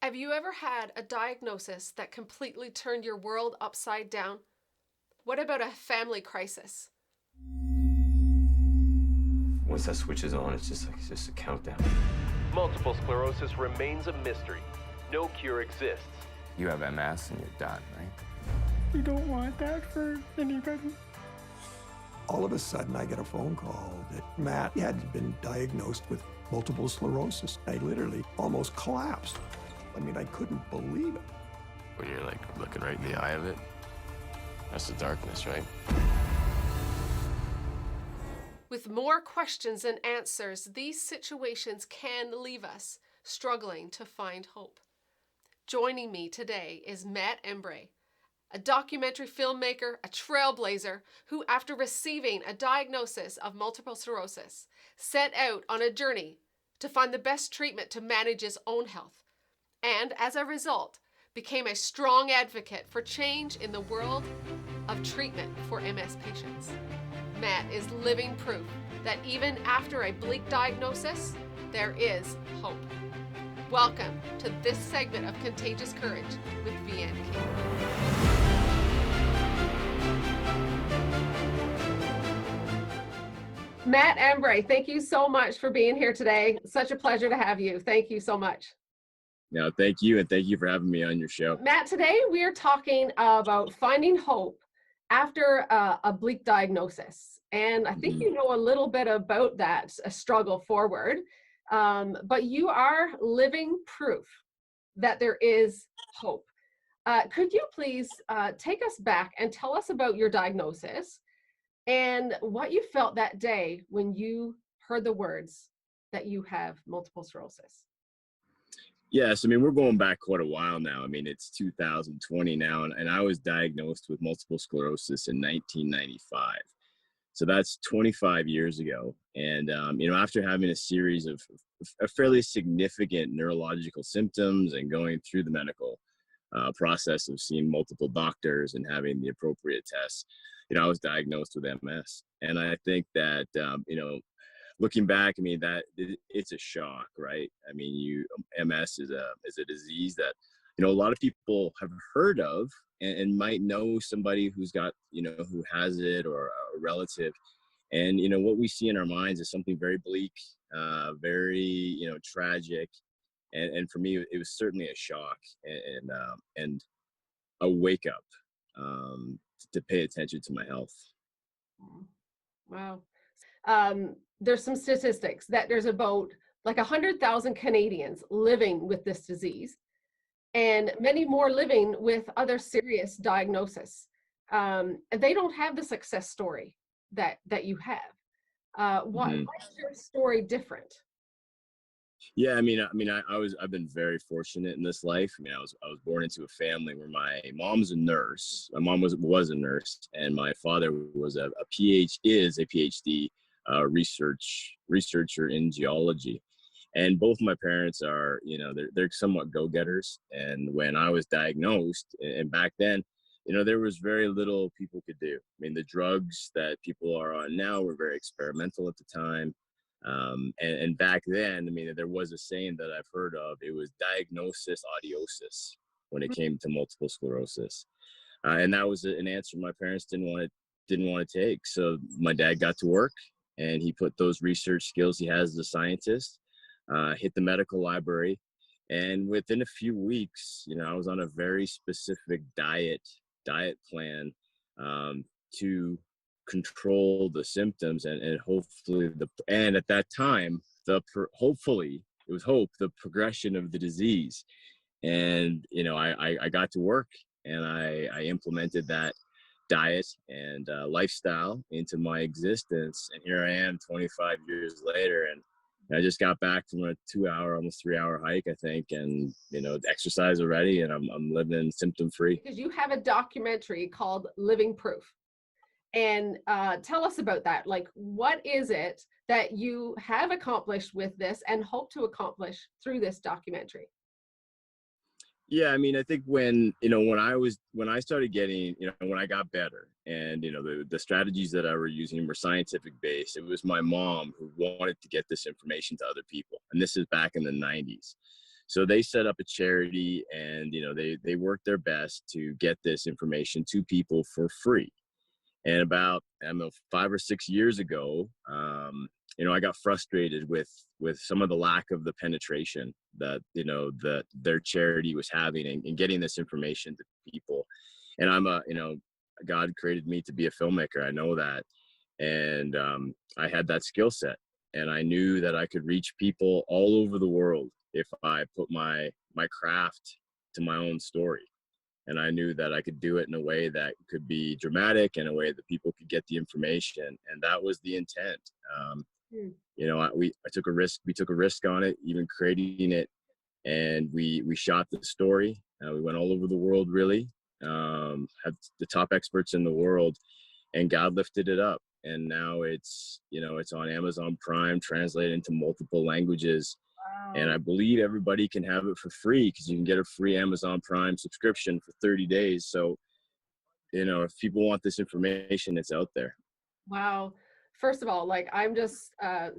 Have you ever had a diagnosis that completely turned your world upside down? What about a family crisis? Once that switch is on, it's just a countdown. Multiple sclerosis remains a mystery. No cure exists. You have MS and you're done, right? We don't want that for anybody. All of a sudden, I get a phone call that Matt had been diagnosed with multiple sclerosis. I literally almost collapsed. I mean, I couldn't believe it. When you're like looking right in the eye of it, that's the darkness, right? With more questions than answers, these situations can leave us struggling to find hope. Joining me today is Matt Embry, a documentary filmmaker, a trailblazer, who, after receiving a diagnosis of multiple sclerosis, set out on a journey to find the best treatment to manage his own health, and as a result, became a strong advocate for change in the world of treatment for MS patients. Matt is living proof that even after a bleak diagnosis, there is hope. Welcome to this segment of Contagious Courage with VN King. Matt Embry, thank you so much for being here today. Such a pleasure to have you. Thank you so much. No, thank you, and thank you for having me on your show. Matt, today we are talking about finding hope after a bleak diagnosis. And I think you know a little bit about that struggle forward, but you are living proof that there is hope. Could you please take us back and tell us about your diagnosis and what you felt that day when you heard the words that you have multiple sclerosis? Yes, I mean, we're going back quite a while now. I mean, it's 2020 now, and I was diagnosed with multiple sclerosis in 1995. So that's 25 years ago. And, after having a series of fairly significant neurological symptoms and going through the medical process of seeing multiple doctors and having the appropriate tests, I was diagnosed with MS. And I think that, looking back, I mean, it's a shock, right? I mean, MS is a disease that, a lot of people have heard of and might know somebody who's got, who has it, or a relative. And, what we see in our minds is something very bleak, very, tragic. And for me, it was certainly a shock and a wake up to pay attention to my health. Wow. There's some statistics that there's about like 100,000 Canadians living with this disease, and many more living with other serious diagnoses. And they don't have the success story that you have. What's your story different? Yeah, I've been very fortunate in this life. I mean, I was born into a family where my mom's a nurse. My mom was a nurse, and my father was a PhD researcher in geology. And both my parents are, they're somewhat go-getters. And when I was diagnosed, and back then, there was very little people could do. I mean, the drugs that people are on now were very experimental at the time. And back then, I mean, there was a saying that I've heard of. It was diagnosis audiosis when it came to multiple sclerosis. And that was an answer my parents didn't want to take. So my dad got to work, and he put those research skills he has as a scientist, hit the medical library. And within a few weeks, I was on a very specific diet plan to control the symptoms and hopefully and at that time, hopefully it was hope, the progression of the disease. And, I got to work, and I implemented that diet and lifestyle into my existence. And here I am 25 years later, and I just got back from a 2-hour, almost 3-hour hike, I think, and, exercise already, and I'm living symptom free. Because you have a documentary called Living Proof. And tell us about that. Like, what is it that you have accomplished with this and hope to accomplish through this documentary? Yeah, I mean, I think when I started getting, when I got better, and, the strategies that I were using were scientific based. It was my mom who wanted to get this information to other people. And this is back in the 90s. So they set up a charity, and they work their best to get this information to people for free. And about, I don't know, 5 or 6 years ago, I got frustrated with some of the lack of the penetration that that their charity was having, and getting this information to people. And God created me to be a filmmaker. I know that, and I had that skill set, and I knew that I could reach people all over the world if I put my craft to my own story. And I knew that I could do it in a way that could be dramatic, in a way that people could get the information, and that was the intent. I took a risk. We took a risk on it, even creating it, and we shot the story. We went all over the world, really, had the top experts in the world, and God lifted it up. And now it's on Amazon Prime, translated into multiple languages. Wow. And I believe everybody can have it for free, because you can get a free Amazon Prime subscription for 30 days. So, if people want this information, it's out there. Wow. First of all, I'm just,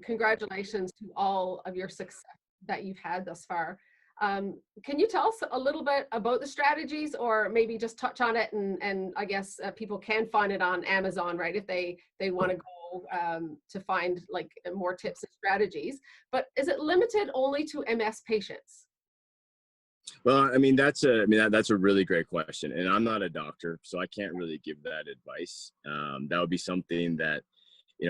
congratulations to all of your success that you've had thus far. Can you tell us a little bit about the strategies, or maybe just touch on it, and I guess people can find it on Amazon, right? If they want to go to find more tips and strategies, but is it limited only to MS patients? Well, that's a really great question, and I'm not a doctor, so I can't really give that advice. That would be something that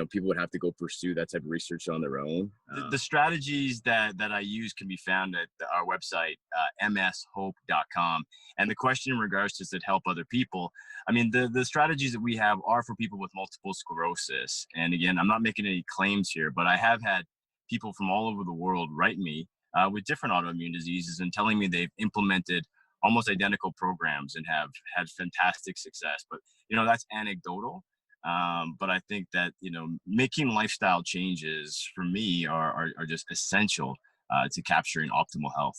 people would have to go pursue that type of research on their own. The strategies that I use can be found at our website, mshope.com. And the question in regards to, does it help other people? The strategies that we have are for people with multiple sclerosis. And again, I'm not making any claims here, but I have had people from all over the world write me with different autoimmune diseases and telling me they've implemented almost identical programs and have had fantastic success. But, that's anecdotal. But I think that, making lifestyle changes for me are just essential to capturing optimal health.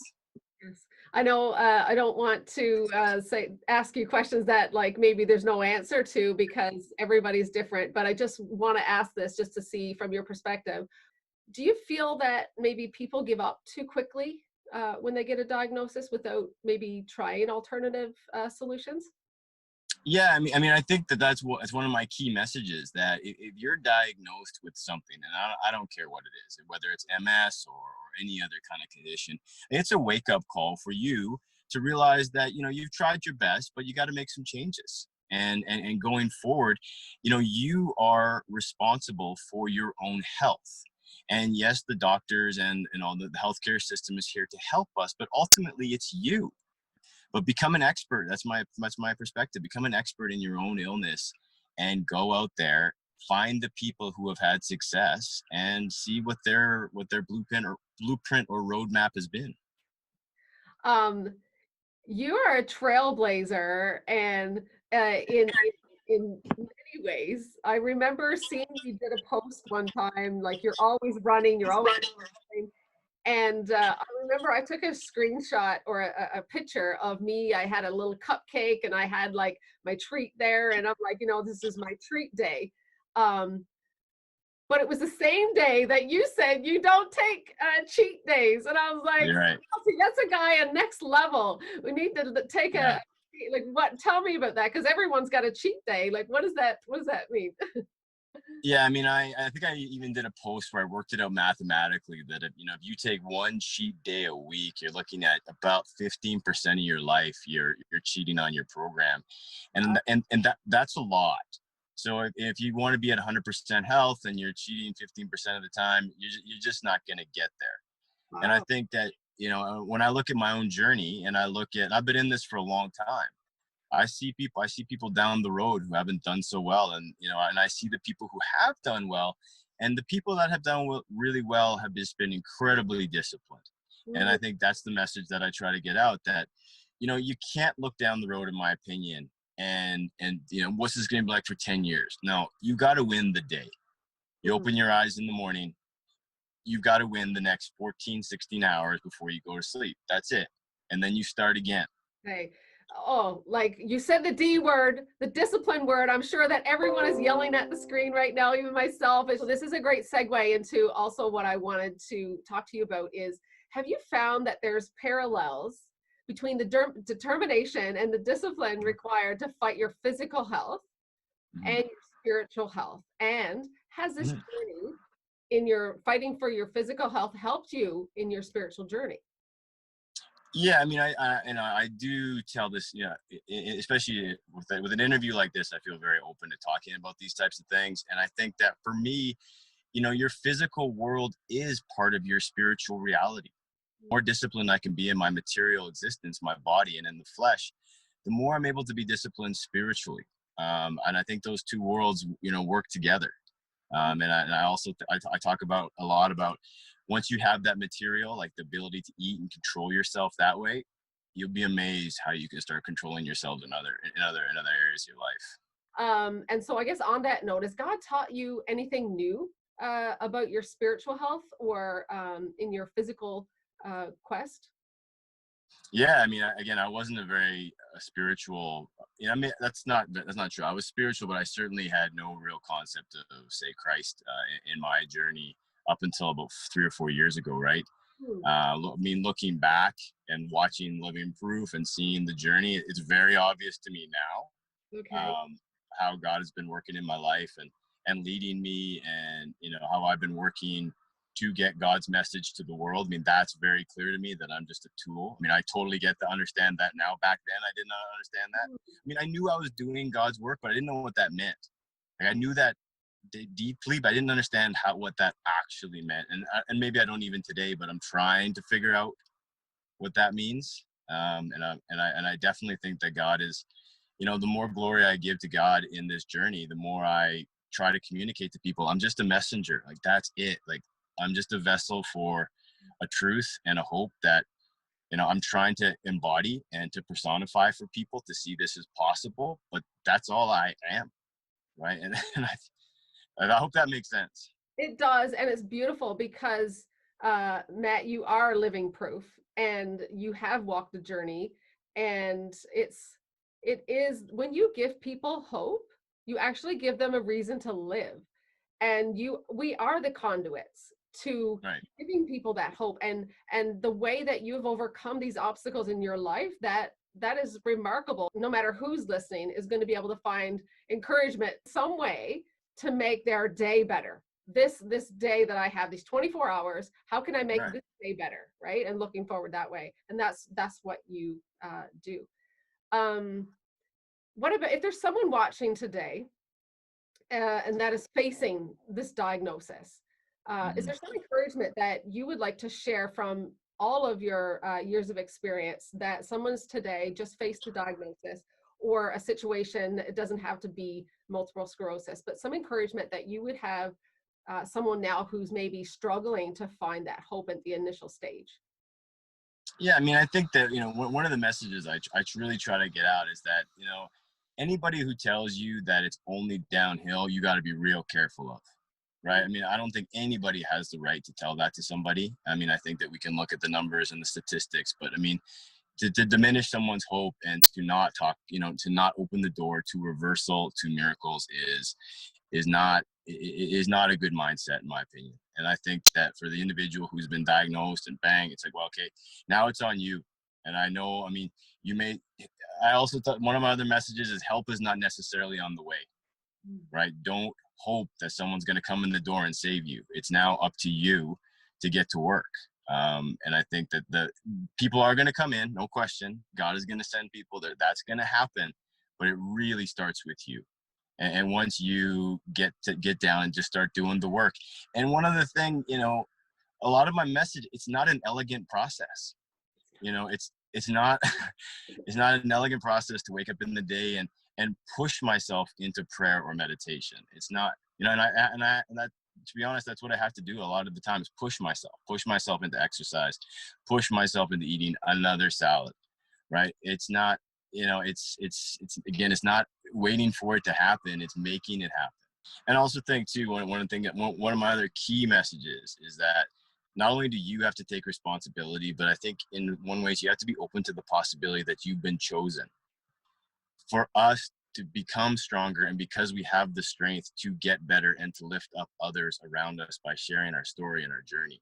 Yes. I know I don't want to ask you questions that maybe there's no answer to, because everybody's different, but I just want to ask this just to see from your perspective. Do you feel that maybe people give up too quickly when they get a diagnosis without maybe trying alternative solutions? Yeah, I think that's one of my key messages, that if you're diagnosed with something, and I don't care what it is, whether it's MS or any other kind of condition, it's a wake-up call for you to realize that, you've tried your best, but you got to make some changes. And going forward, you are responsible for your own health. And yes, the doctors and all the healthcare system is here to help us, but ultimately it's you. But become an expert. That's my perspective. Become an expert in your own illness, and go out there, find the people who have had success, and see what their blueprint or roadmap has been. You are a trailblazer, and in many ways. I remember seeing you did a post one time, you're always running, you're always running. And I remember I took a screenshot or a picture of me. I had a little cupcake, and I had my treat there, and I'm this is my treat day. But it was the same day that you said you don't take cheat days, and I was like, You're right. That's a guy at next level. We need to take Yeah. what? Tell me about that, because everyone's got a cheat day. What does that mean? Yeah, I think I even did a post where I worked it out mathematically that if you take one cheat day a week, you're looking at about 15% of your life you're cheating on your program, and that's a lot. So if you want to be at 100% health and you're cheating 15% of the time, you're just not going to get there. Wow. And I think that when I look at my own journey, and I've been in this for a long time. I see people down the road who haven't done so well, and I see the people who have done well, and the people that have done really well have just been incredibly disciplined. Mm-hmm. And I think that's the message that I try to get out, that you can't look down the road, in my opinion, and what's this going to be like for 10 years? No, you got to win the day. You open your eyes in the morning, you've got to win the next 14, 16 hours before you go to sleep. That's it. And then you start again. Okay. Oh, you said the D word, the discipline word. I'm sure that everyone is yelling at the screen right now, even myself. So this is a great segue into also what I wanted to talk to you about, is have you found that there's parallels between the determination and the discipline required to fight your physical health and your spiritual health? And has this journey in your fighting for your physical health helped you in your spiritual journey? Yeah, I mean, I do tell this, especially with an interview like this, I feel very open to talking about these types of things. And I think that for me, your physical world is part of your spiritual reality. The more disciplined I can be in my material existence, my body and in the flesh, the more I'm able to be disciplined spiritually. And I think those two worlds, work together. And I also I talk about a lot about once you have that material, like the ability to eat and control yourself that way, you'll be amazed how you can start controlling yourself in other areas of your life. And so I guess on that note, has God taught you anything new about your spiritual health or in your physical quest? Yeah, I mean, again, I wasn't a very spiritual. I mean, that's not true. I was spiritual, but I certainly had no real concept of, say, Christ in my journey up until about 3 or 4 years ago, right? I mean, looking back and watching Living Proof and seeing the journey, it's very obvious to me now Okay. how God has been working in my life and leading me, and how I've been working to get God's message to the world. I mean, that's very clear to me that I'm just a tool. I mean, I totally get to understand that now. Back then, I did not understand that. I mean, I knew I was doing God's work, but I didn't know what that meant. Like, I knew that deeply, but I didn't understand what that actually meant. And maybe I don't even today, but I'm trying to figure out what that means. And I definitely think that God is, the more glory I give to God in this journey, the more I try to communicate to people. I'm just a messenger. Like, that's it. Like, I'm just a vessel for a truth and a hope that, I'm trying to embody and to personify for people to see this is possible, but that's all I am. Right. And I hope that makes sense. It does, and it's beautiful because Matt, you are living proof, and you have walked the journey, and it is when you give people hope, you actually give them a reason to live, and we are the conduits to Right. giving people that hope, and the way that you've overcome these obstacles in your life, that is remarkable. No matter who's listening is going to be able to find encouragement some way to make their day better. This day that I have, these 24 hours, how can I make Right. this day better, right? And looking forward that way. And that's what you do. What about if there's someone watching today and that is facing this diagnosis? Is there some encouragement that you would like to share from all of your years of experience that someone's today just faced a diagnosis or a situation? It doesn't have to be multiple sclerosis, but some encouragement that you would have someone now who's maybe struggling to find that hope at the initial stage? Yeah, I mean, I think that, one of the messages I really try to get out is that, anybody who tells you that it's only downhill, you got to be real careful of. Right. I mean, I don't think anybody has the right to tell that to somebody. I mean, I think that we can look at the numbers and the statistics, but I mean, to diminish someone's hope and to not talk, to not open the door to reversal, to miracles is not a good mindset, in my opinion. And I think that for the individual who's been diagnosed and bang, it's like, well, okay, now it's on you. And I know, I mean, I also thought one of my other messages is help is not necessarily on the way, right? Don't hope that someone's going to come in the door and save you. It's now up to you to get to work. And I think that the people are going to come in, no question. God is going to send people there. That's going to happen, but it really starts with you. And once you get down and just start doing the work. And one other thing, a lot of my message, it's not an elegant process. It's not it's not an elegant process to wake up in the day and push myself into prayer or meditation. It's not, and that, to be honest, that's what I have to do a lot of the time, is push myself into exercise, push myself into eating another salad, right? It's not, it's again, it's not waiting for it to happen, it's making it happen. And I also think too, one of my other key messages is that not only do you have to take responsibility, but I think in one way you have to be open to the possibility that you've been chosen for us to become stronger, and because we have the strength to get better and to lift up others around us by sharing our story and our journey.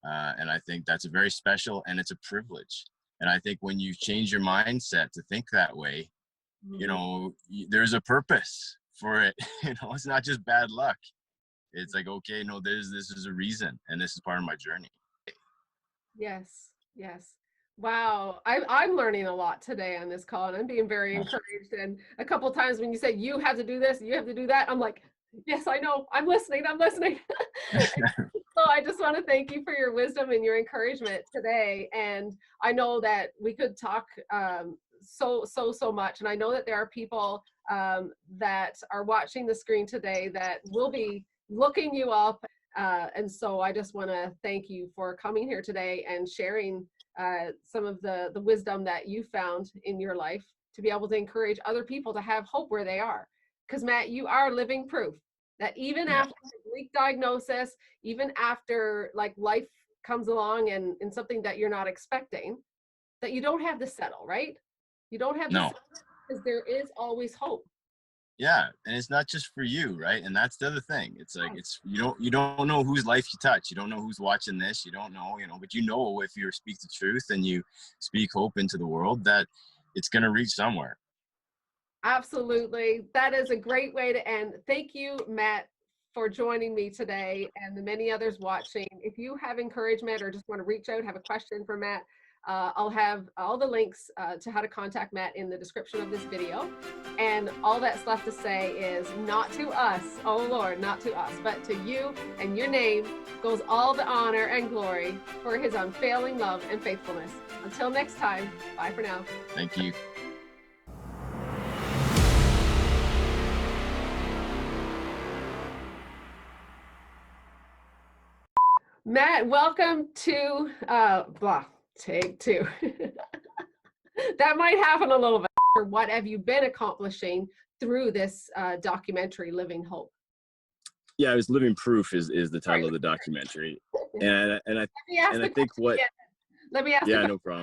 And I think that's a very special, and it's a privilege. And I think when you change your mindset to think that way, you know, there's a purpose for it. You know, it's not just bad luck. It's like, okay, no, this is a reason, and this is part of my journey. Yes, yes. Wow, I'm learning a lot today on this call, and I'm being very encouraged. And a couple of times when you say you have to do this, you have to do that, I'm like, yes, I know, I'm listening, I'm listening. So I just want to thank you for your wisdom and your encouragement today. And I know that we could talk so much, and I know that there are people that are watching the screen today that will be looking you up. And so I just want to thank you for coming here today and sharing some of the wisdom that you found in your life to be able to encourage other people to have hope where they are. Because Matt, you are living proof that even after a bleak diagnosis, even after like life comes along and something that you're not expecting, that you don't have to settle, right? You don't have to settle, because there is always hope. Yeah, and it's not just for you, right? And that's the other thing. It's like, it's you don't know whose life you touch. You don't know who's watching this. You don't know, you know, but you know, if you speak the truth and you speak hope into the world, that it's going to reach somewhere. Absolutely. That is a great way to end. Thank you, Matt, for joining me today, and the many others watching. If you have encouragement or just want to reach out, have a question for Matt, I'll have all the links to how to contact Matt in the description of this video. And all that's left to say is, not to us, oh Lord, not to us, but to you and your name goes all the honor and glory for his unfailing love and faithfulness. Until next time, bye for now. Thank you. Matt, welcome to take two. That might happen a little bit. What have you been accomplishing through this documentary, Living Hope? Yeah, it was Living Proof is the title of the documentary. And I think what, let me ask yeah, no problem.